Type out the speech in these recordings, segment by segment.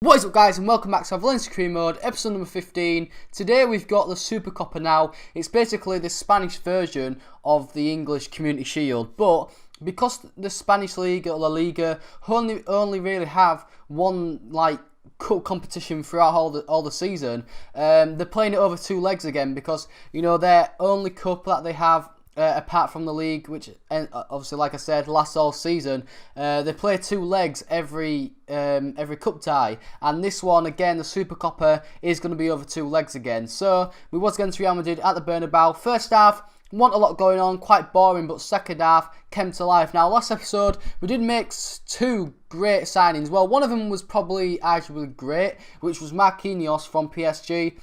What is up, guys, and welcome back to Valencia Career Mode, episode number 15. Today we've got the Supercopa now. It's basically the Spanish version of the English Community Shield, but because the Spanish League or La Liga only really have one cup competition throughout all the season, they're playing it over two legs again because their only cup that they have. Apart from the league, which obviously, like I said, lasts all season, they play two legs every cup tie, and this one again, the Supercopa, is going to be over two legs again. So we was against Real Madrid at the Bernabeu. First half, wasn't a lot going on, quite boring, but second half came to life. Now, last episode, we did make two great signings. Well, one of them was probably arguably great, which was Marquinhos from PSG.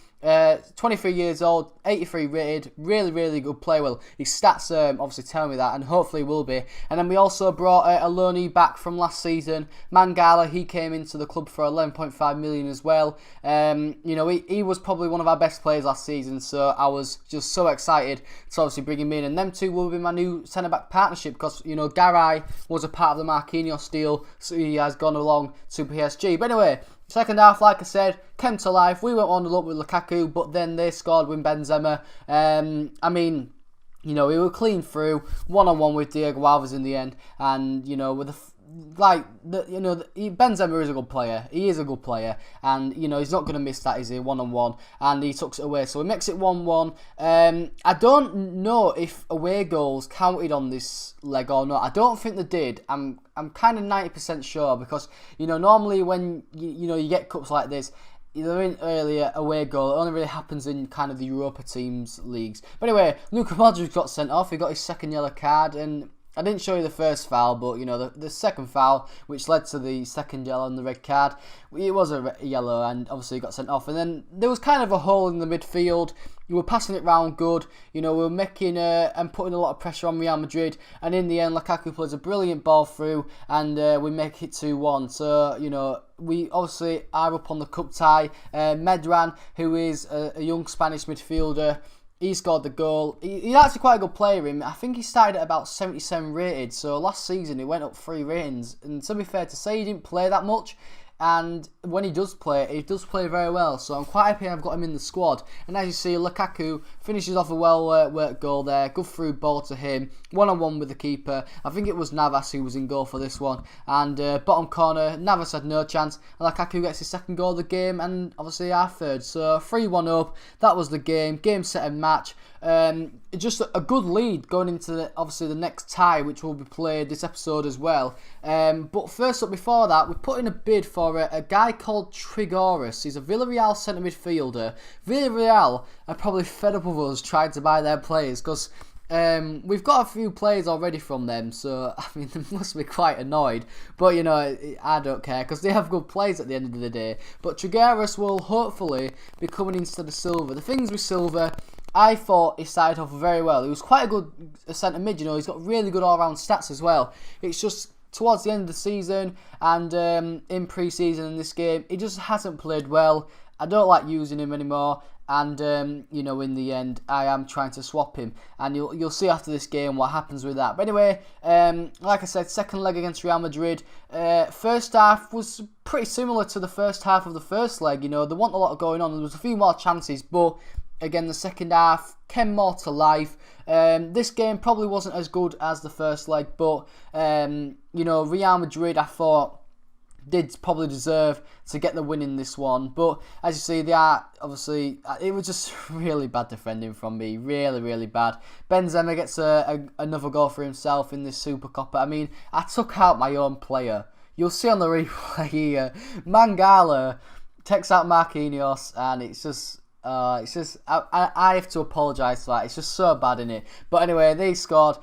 23 years old, 83 rated, really good player. Well, his stats obviously tell me that, and hopefully will be. And then we also brought a loanee back from last season, Mangala. He came into the club for 11.5 million as well. He was probably one of our best players last season, so I was just so excited to obviously bring him in. And them two will be my new centre-back partnership because, Garay was a part of the Marquinhos deal, so he has gone along to PSG. But anyway, second half, like I said, came to life. We went 1-0 with Lukaku, but then they scored with Benzema. We were clean through, 1-on-1 with Diego Alves in the end, and Benzema is a good player. He is a good player, and he's not going to miss that, is he? 1-on-1, and he took it away, so he makes it 1-1. I don't know if away goals counted on this leg or not. I don't think they did. I'm kind of 90% sure because normally when you get cups like this, they're in earlier away goal. It only really happens in kind of the Europa teams leagues. But anyway, Luka Modric got sent off. He got his second yellow card, and I didn't show you the first foul, but the second foul, which led to the second yellow and the red card, it was a yellow, and obviously he got sent off. And then there was kind of a hole in the midfield. We were passing it round good. We were making and putting a lot of pressure on Real Madrid, and in the end, Lukaku plays a brilliant ball through, and we make it 2-1. So we obviously are up on the cup tie. Medran, who is a young Spanish midfielder, he scored the goal. He's actually quite a good player. I think he started at about 77 rated. So last season he went up 3 ratings. And to be fair to say, he didn't play that much. And when he does play very well. So I'm quite happy I've got him in the squad. And as you see, Lukaku finishes off a well-worked goal there. Good through ball to him. 1-on-1 with the keeper. I think it was Navas who was in goal for this one. And bottom corner, Navas had no chance. And Lukaku gets his second goal of the game. And obviously our third. So 3-1 up. That was the game. Game, set and match. Just a good lead going into obviously the next tie, which will be played this episode as well. But first up, before that, we put in a bid for a guy called Trigoris. He's a Villarreal centre midfielder. Villarreal are probably fed up with us trying to buy their players because we've got a few players already from them, so I mean they must be quite annoyed. But I don't care because they have good players at the end of the day. But Trigoris will hopefully be coming instead of Silva. The things with Silva, I thought he started off very well. He was quite a good centre mid, he's got really good all-round stats as well. It's just towards the end of the season and in pre-season in this game, he just hasn't played well. I don't like using him anymore, and in the end, I am trying to swap him, and you'll see after this game what happens with that. But anyway, like I said, second leg against Real Madrid. First half was pretty similar to the first half of the first leg. There wasn't a lot going on. There was a few more chances, but again, the second half came more to life. This game probably wasn't as good as the first leg, but Real Madrid, I thought, did probably deserve to get the win in this one. But as you see, they are obviously, it was just really bad defending from me, really bad. Benzema gets another goal for himself in this Supercopa. I mean, I took out my own player. You'll see on the replay here, Mangala takes out Marquinhos, and it's just I have to apologise for that. It's just so bad, innit? But anyway, they scored.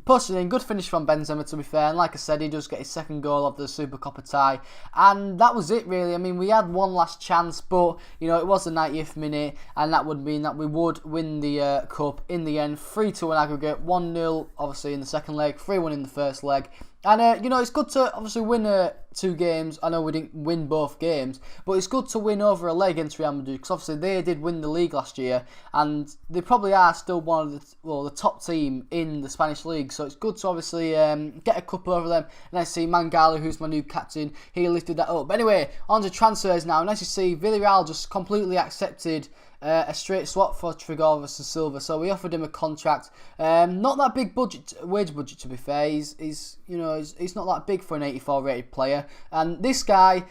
Pushing in, good finish from Benzema, to be fair. And like I said, he does get his second goal of the Supercopa tie. And that was it, really. I mean, we had one last chance, but, it was the 90th minute. And that would mean that we would win the cup in the end. 3-2 in aggregate, 1-0, obviously, in the second leg, 3-1 in the first leg. And, you know, it's good to obviously win 2 games. I know we didn't win both games, but it's good to win over a leg against Real Madrid because obviously they did win the league last year and they probably are still one of the top team in the Spanish league. So it's good to obviously get a cup over them. And I see Mangala, who's my new captain, he lifted that up. But anyway, on to transfers now. And as you see, Villarreal just completely accepted a straight swap for Trigor versus Silva, so we offered him a contract. Not that big wage budget to be fair. He's not that big for an 84 rated player. And this guy,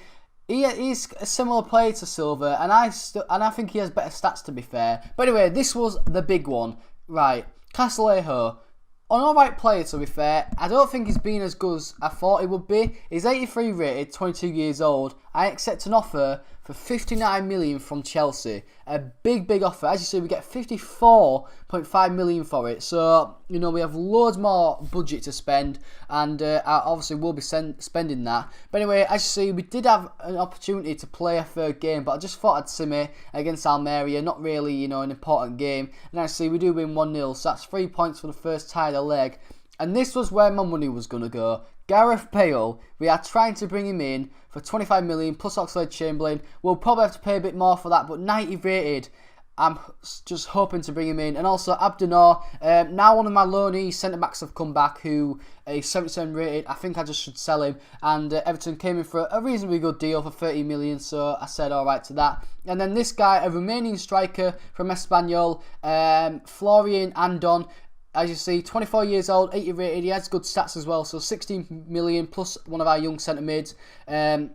he's a similar player to Silva, and I think he has better stats to be fair. But anyway, this was the big one, right? Castillejo. An alright player to be fair. I don't think he's been as good as I thought he would be. He's 83 rated, 22 years old. I accept an offer for 59 million from Chelsea. A big offer. As you see, we get 54.5 million for it. So, you know, we have loads more budget to spend, and obviously we'll be spending that. But anyway, as you see, we did have an opportunity to play a third game, but I just thought I'd sim it against Almeria. Not really, you know, an important game. And as you see, we do win 1-0, so that's 3 points for the first tie of the leg. And this was where my money was going to go. Gareth Bale, we are trying to bring him in for 25 million plus Oxlade-Chamberlain. We'll probably have to pay a bit more for that, but 90 rated. I'm just hoping to bring him in. And also Abdenor, now one of my loanee centre-backs have come back who is 77 rated. I think I just should sell him. And Everton came in for a reasonably good deal for 30 million, so I said alright to that. And then this guy, a Romanian striker from Espanyol, Florian Andon. As you see, 24 years old, 80 rated, he has good stats as well, so 16 million plus one of our young centre mids.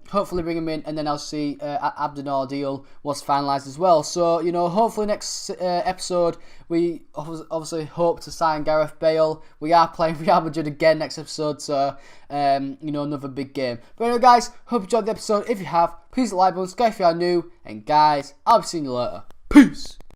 Hopefully bring him in, and then I'll see Abdenor deal was finalised as well. So, you know, hopefully next episode, we obviously hope to sign Gareth Bale. We are playing Real Madrid again next episode, so, you know, another big game. But anyway, guys, hope you enjoyed the episode. If you have, please like the button, subscribe if you are new, and guys, I'll be seeing you later. Peace!